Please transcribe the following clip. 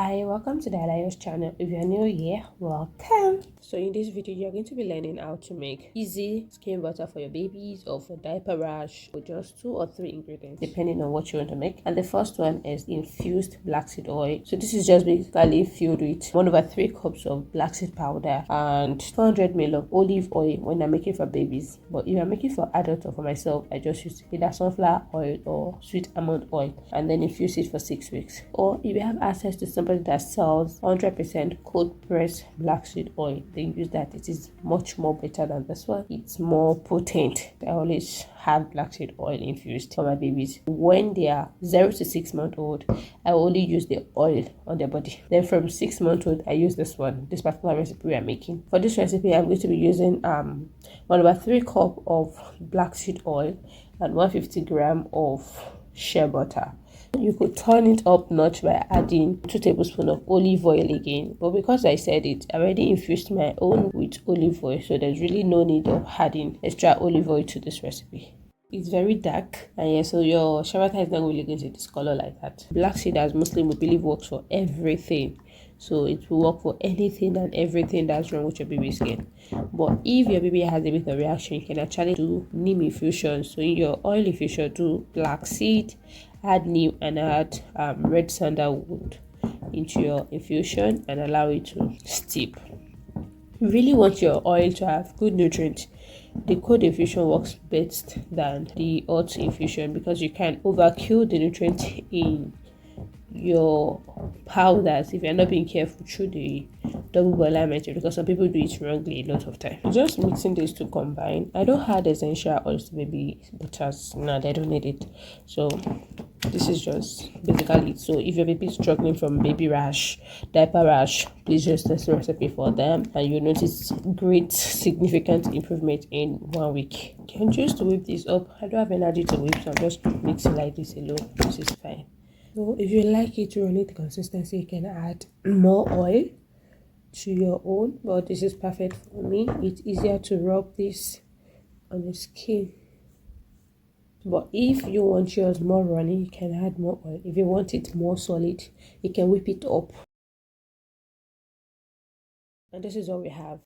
Hi, welcome to the Alliance channel. If you're new here, welcome. So in this video, you're going to be learning how to make easy skin butter for your babies or for diaper rash with just 2 or 3 ingredients, depending on what you want to make. And the first one is infused black seed oil. So this is just basically filled with 1/3 cups of black seed powder and 400 ml of olive oil when I'm making for babies. But if I'm making for adults or for myself, I just use either sunflower oil or sweet almond oil and then infuse it for 6 weeks. Or if you have access to somebody that sells 100% cold pressed black seed oil, then use that. It is much more better than this one. It's more potent. I always have black seed oil infused for my babies. When they are 0 to 6 months old, I only use the oil on their body. Then from 6 months old, I use this particular recipe we are making. For this recipe, I'm going to be using 1/3 cup of black seed oil and 150 gram of shea butter. You could turn it up notch by adding 2 tablespoons of olive oil again, but because I said it, I already infused my own with olive oil, so there's really no need of adding extra olive oil to this recipe. It's very dark, and yeah, so your shea butter is not really going to discolor like that. Black seed, as Muslim, we believe works for everything, so it will work for anything and everything that's wrong with your baby's skin. But if your baby has a bit of reaction, you can actually do neem infusion. So in your oil infusion, do black seed, add neem, and add red sandalwood into your infusion and allow it to steep. You really want your oil to have good nutrients. The cold infusion works best than the hot infusion because you can overkill the nutrients in your powders if you're not being careful through the double boiler method, because some people do it wrongly a lot of time. Just mixing these to combine. I don't add essential oils to baby butters. No, they don't need it. So this is just basically it. So if your baby is struggling from baby rash, diaper rash, please use this recipe for them and you'll notice great significant improvement in 1 week. You can choose to whip this up. I don't have energy to whip, so I'm just mixing like this alone. This is fine. So if you like it to run it consistency, you can add more oil to your own, but this is perfect for me. It's easier to rub this on the skin. But if you want yours more runny, you can add more oil. If you want it more solid, you can whip it up. And this is what we have.